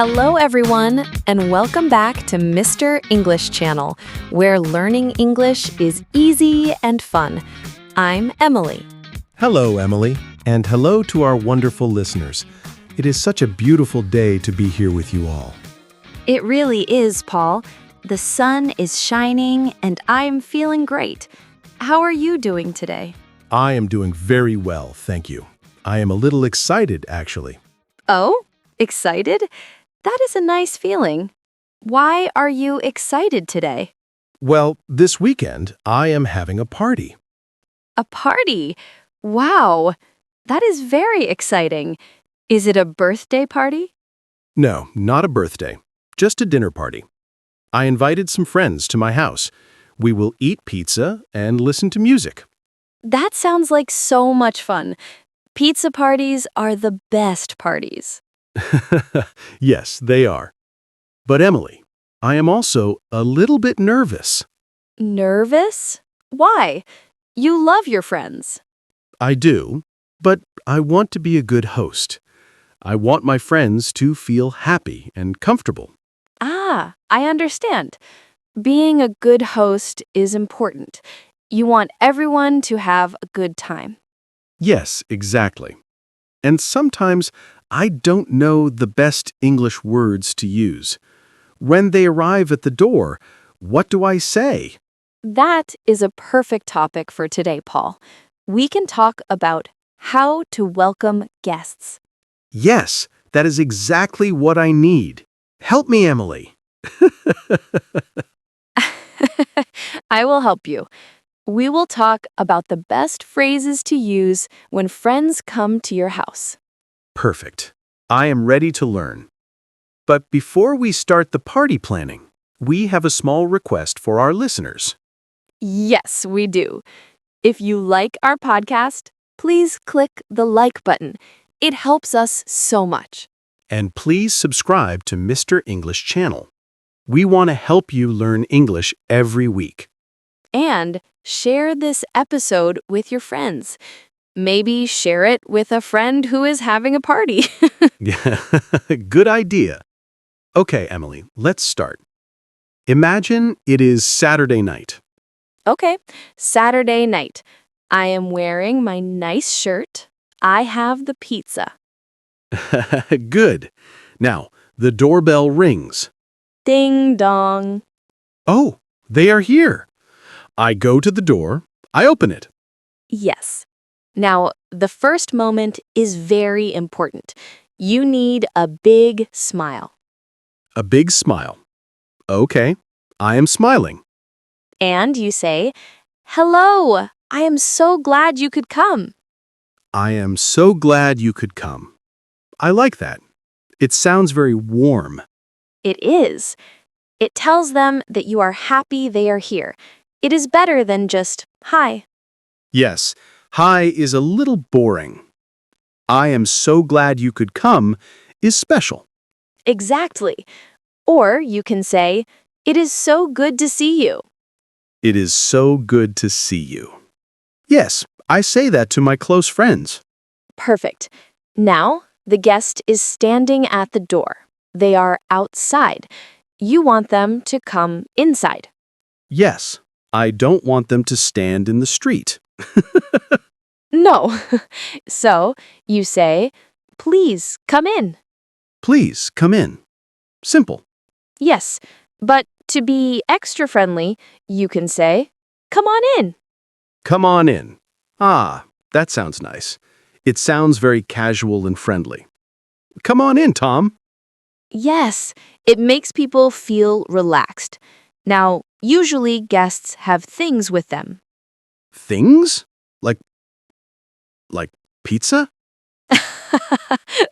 Hello, everyone, and welcome back to Mr. English Channel, where learning English is easy and fun. I'm Emily. Hello, Emily, and hello to our wonderful listeners. It is such a beautiful day to be here with you all. It really is, Paul. The sun is shining, and I'm feeling great. How are you doing today? I am doing very well, thank you. I am a little excited, actually. Oh, excited? That is a nice feeling. Why are you excited today? Well, this weekend, I am having a party. A party? Wow, that is very exciting. Is it a birthday party? No, not a birthday, just a dinner party. I invited some friends to my house. We will eat pizza and listen to music. That sounds like so much fun. Pizza parties are the best parties. Yes, they are. But Emily, I am also a little bit nervous. Nervous? Why? You love your friends. I do, but I want to be a good host. I want my friends to feel happy and comfortable. Ah, I understand. Being a good host is important. You want everyone to have a good time. Yes, exactly. And sometimes I don't know the best English words to use. When they arrive at the door, what do I say? That is a perfect topic for today, Paul. We can talk about how to welcome guests. Yes, that is exactly what I need. Help me, Emily. I will help you. We will talk about the best phrases to use when friends come to your house. Perfect. I am ready to learn. But before we start the party planning, we have a small request for our listeners. Yes, we do. If you like our podcast, please click the like button. It helps us so much. And please subscribe to Mr. English Channel. We want to help you learn English every week. And share this episode with your friends. Maybe share it with a friend who is having a party. Yeah, good idea. Okay, Emily, let's start. Imagine it is Saturday night. Okay, Saturday night. I am wearing my nice shirt. I have the pizza. Good. Now, the doorbell rings. Ding dong. Oh, they are here. I go to the door. I open it. Yes. Now, the first moment is very important. You need a big smile. A big smile. Okay, I am smiling. And you say, "Hello, I am so glad you could come." I am so glad you could come. I like that. It sounds very warm. It is. It tells them that you are happy they are here. It is better than just, "Hi." Yes, hi is a little boring. I am so glad you could come is special. Exactly. Or you can say, "It is so good to see you." It is so good to see you. Yes, I say that to my close friends. Perfect. Now, the guest is standing at the door. They are outside. You want them to come inside. Yes, I don't want them to stand in the street. No. So, you say, "Please come in." Please come in. Simple. Yes, but to be extra friendly, you can say, "Come on in." Come on in. Ah, that sounds nice. It sounds very casual and friendly. Come on in, Tom. Yes, it makes people feel relaxed. Now, usually guests have things with them. Things? Like pizza?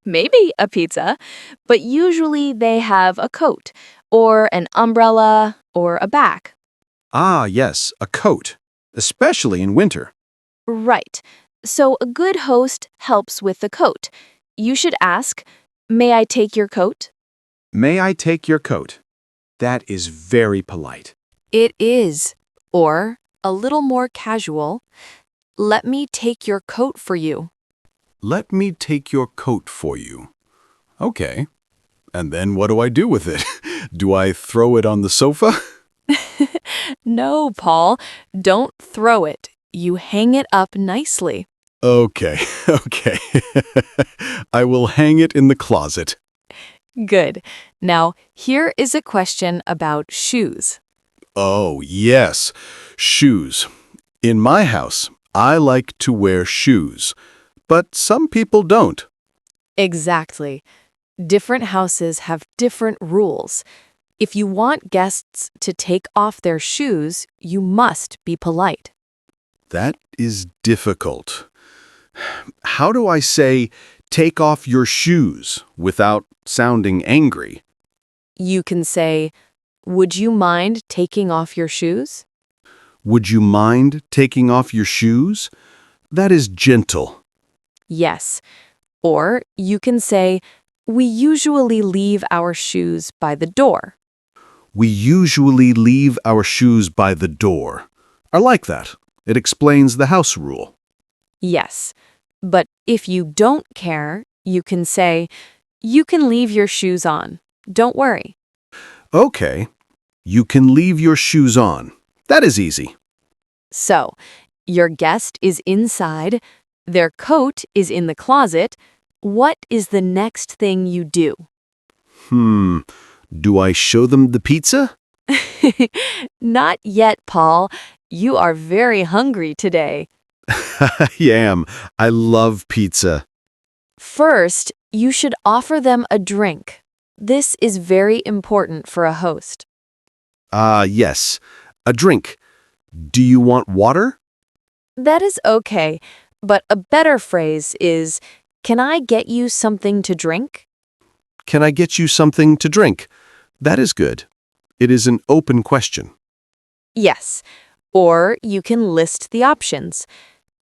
Maybe a pizza, but usually they have a coat, or an umbrella, or a bag. Ah, yes, a coat, especially in winter. Right. So a good host helps with the coat. You should ask, "May I take your coat?" May I take your coat? That is very polite. It is. Or, a little more casual, let me take your coat for you. Let me take your coat for you. Okay. And then what do I do with it? Do I throw it on the sofa? No, Paul, don't throw it. You hang it up nicely. Okay, okay. I will hang it in the closet. Good. Now, here is a question about shoes. Oh, yes. Shoes. In my house, I like to wear shoes, but some people don't. Exactly. Different houses have different rules. If you want guests to take off their shoes, you must be polite. That is difficult. How do I say, take off your shoes without sounding angry? You can say, "Would you mind taking off your shoes?" Would you mind taking off your shoes? That is gentle. Yes. Or you can say, "We usually leave our shoes by the door." We usually leave our shoes by the door. I like that. It explains the house rule. Yes. But if you don't care, you can say, "You can leave your shoes on. Don't worry." Okay. You can leave your shoes on. That is easy. So, your guest is inside, their coat is in the closet. What is the next thing you do? Do I show them the pizza? Not yet, Paul. You are very hungry today. I am. I love pizza. First, you should offer them a drink. This is very important for a host. Yes. A drink. Do you want water? That is okay, but a better phrase is, "Can I get you something to drink?" Can I get you something to drink? That is good. It is an open question. Yes. Or you can list the options.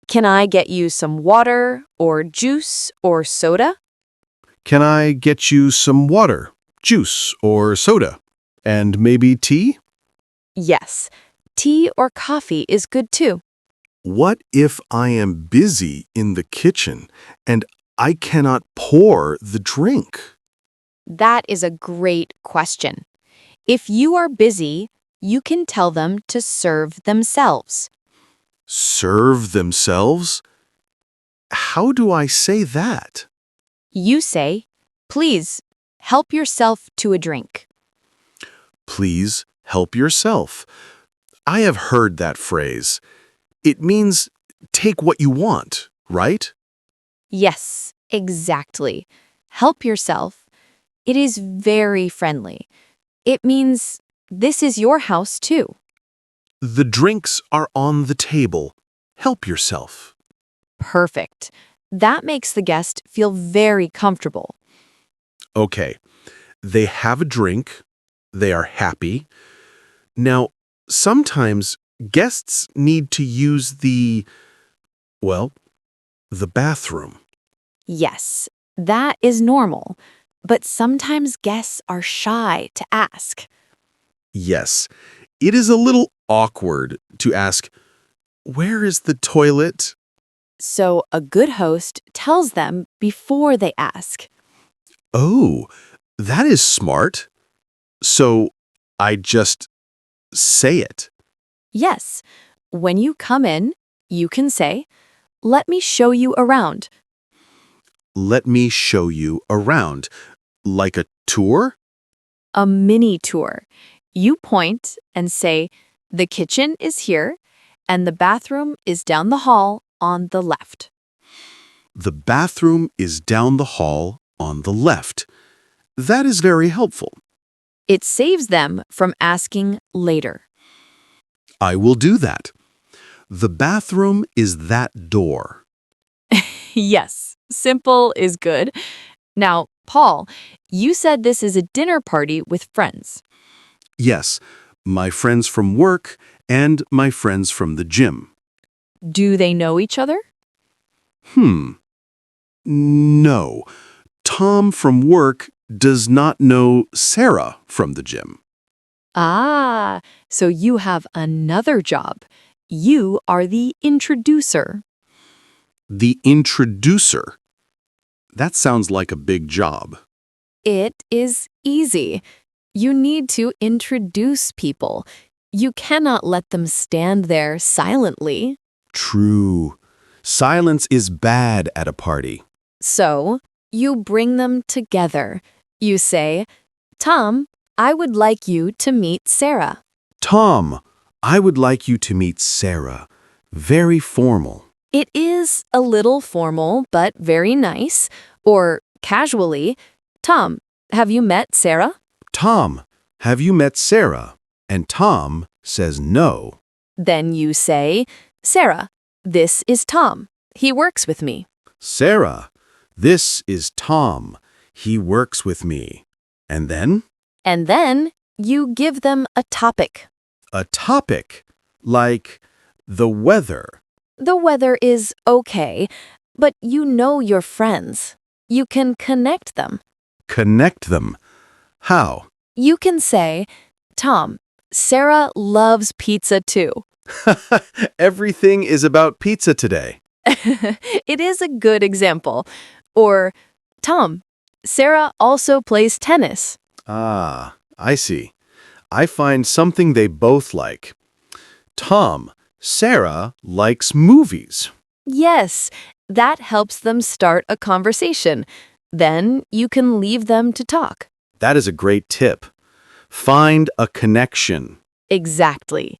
Can I get you some water or juice or soda? Can I get you some water, juice, or soda? And maybe tea? Yes. Tea or coffee is good too. What if I am busy in the kitchen and I cannot pour the drink? That is a great question. If you are busy, you can tell them to serve themselves. Serve themselves? How do I say that? You say, "Please, help yourself to a drink." Please help yourself. I have heard that phrase. It means take what you want, right? Yes, exactly. Help yourself. It is very friendly. It means this is your house too. The drinks are on the table. Help yourself. Perfect. That makes the guest feel very comfortable. Okay, they have a drink. They are happy. Now, sometimes guests need to use the bathroom. Yes, that is normal. But sometimes guests are shy to ask. Yes, it is a little awkward to ask, where is the toilet? So a good host tells them before they ask. Oh, that is smart. So I just say it. Yes, when you come in, you can say, "Let me show you around." Let me show you around. Like a tour? A mini tour. You point and say, "The kitchen is here, and the bathroom is down the hall on the left." The bathroom is down the hall on the left. That is very helpful. It saves them from asking later. I will do that. The bathroom is that door. Yes, simple is good. Now, Paul, you said this is a dinner party with friends. Yes, my friends from work and my friends from the gym. Do they know each other? No. Tom from work does not know Sarah from the gym. Ah, so you have another job. You are the introducer. The introducer. That sounds like a big job. It is easy. You need to introduce people. You cannot let them stand there silently. True. Silence is bad at a party. So, you bring them together. You say, Tom, I would like you to meet Sarah. Tom, I would like you to meet Sarah. Very formal. It is a little formal, but very nice. Or casually, Tom, have you met Sarah? Tom, have you met Sarah? And Tom says no. Then you say, Sarah, this is Tom. He works with me. Sarah, this is Tom. He works with me. And then? And then you give them a topic. A topic, like the weather. The weather is okay, but you know your friends. You can connect them. Connect them. How? You can say, Tom, Sarah loves pizza too. Everything is about pizza today. It is a good example. Or, Tom, Sarah also plays tennis. Ah, I see. I find something they both like. Tom, Sarah likes movies. Yes, that helps them start a conversation. Then you can leave them to talk. That is a great tip. Find a connection. Exactly.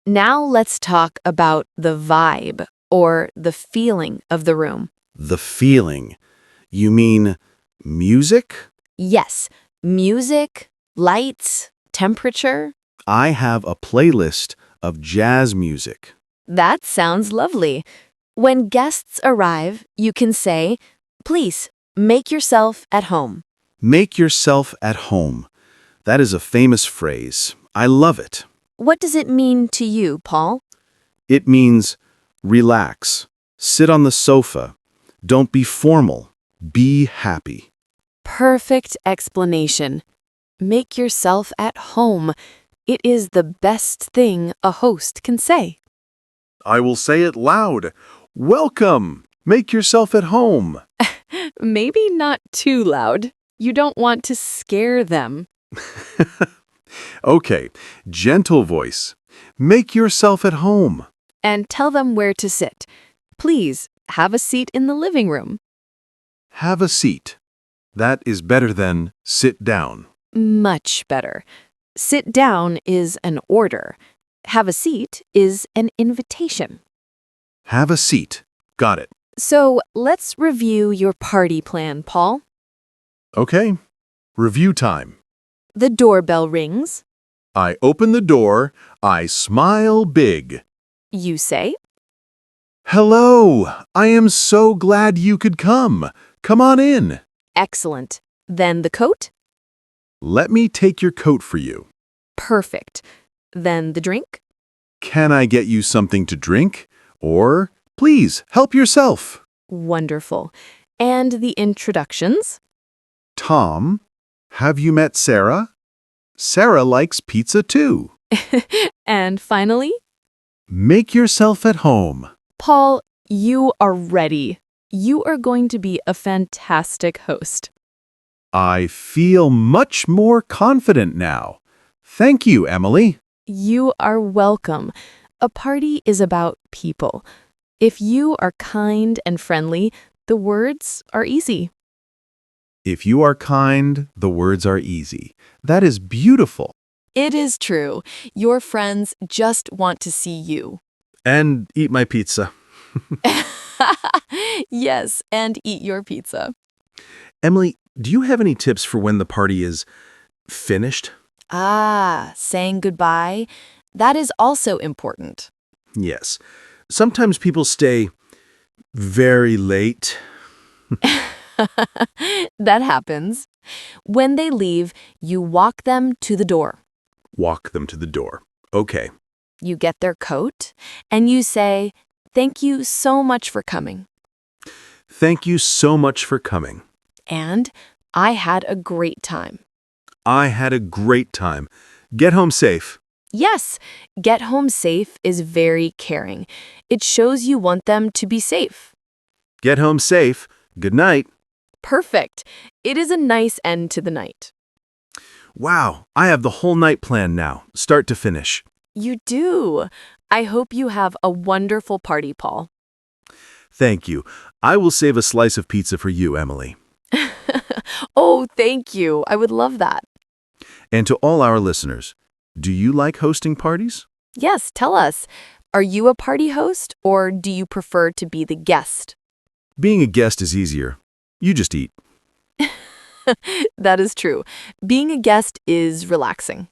Now let's talk about the vibe or the feeling of the room. The feeling. You mean music? Yes, music, lights, temperature. I have a playlist of jazz music. That sounds lovely. When guests arrive, you can say, please, make yourself at home. Make yourself at home. That is a famous phrase. I love it. What does it mean to you, Paul? It means relax, sit on the sofa, don't be formal, be happy. Perfect explanation. Make yourself at home. It is the best thing a host can say. I will say it loud. Welcome. Make yourself at home. Maybe not too loud. You don't want to scare them. Okay, gentle voice. Make yourself at home. And tell them where to sit. Please, have a seat in the living room. Have a seat. That is better than sit down. Much better. Sit down is an order. Have a seat is an invitation. Have a seat. Got it. So let's review your party plan, Paul. Okay. Review time. The doorbell rings. I open the door. I smile big. You say, Hello. I am so glad you could come. Come on in. excellent. Then the coat? Let me take your coat for you. Perfect. Then the drink? Can I get you something to drink? Or, please, help yourself. Wonderful. And the introductions? Tom, have you met Sarah? Sarah likes pizza too. And finally, Make yourself at home. Paul, you are ready. You are going to be a fantastic host. I feel much more confident now. Thank you, Emily. You are welcome. A party is about people. If you are kind and friendly, the words are easy. If you are kind, the words are easy. That is beautiful. It is true. Your friends just want to see you. And eat my pizza. Yes, and eat your pizza. Emily, do you have any tips for when the party is finished? Ah, saying goodbye. That is also important. Yes. Sometimes people stay very late. That happens. When they leave, you walk them to the door. Walk them to the door. Okay. You get their coat, and you say, "Thank you so much for coming." Thank you so much for coming. And I had a great time. I had a great time. Get home safe. Yes, get home safe is very caring. It shows you want them to be safe. Get home safe. Good night. Perfect. It is a nice end to the night. Wow, I have the whole night planned now, start to finish. You do. I hope you have a wonderful party, Paul. Thank you. I will save a slice of pizza for you, Emily. Oh, thank you. I would love that. And to all our listeners, do you like hosting parties? Yes, tell us. Are you a party host or do you prefer to be the guest? Being a guest is easier. You just eat. That is true. Being a guest is relaxing.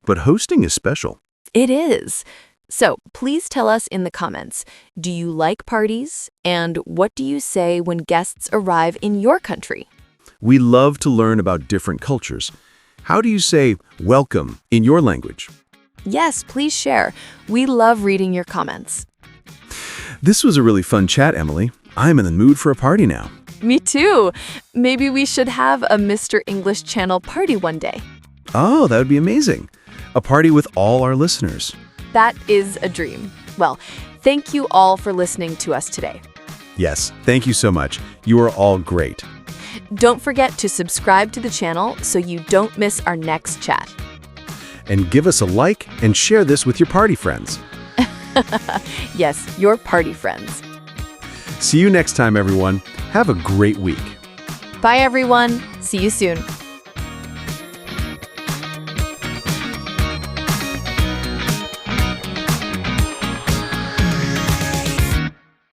But hosting is special. It is. So please tell us in the comments, do you like parties? And what do you say when guests arrive in your country? We love to learn about different cultures. How do you say welcome in your language? Yes, please share. We love reading your comments. This was a really fun chat, Emily. I'm in the mood for a party now. Me too. Maybe we should have a Mr. English Channel party one day. Oh, that would be amazing. A party with all our listeners. That is a dream. Well, thank you all for listening to us today. Yes, thank you so much. You are all great. Don't forget to subscribe to the channel so you don't miss our next chat. And give us a like and share this with your party friends. Yes, your party friends. See you next time, everyone. Have a great week. Bye, everyone. See you soon.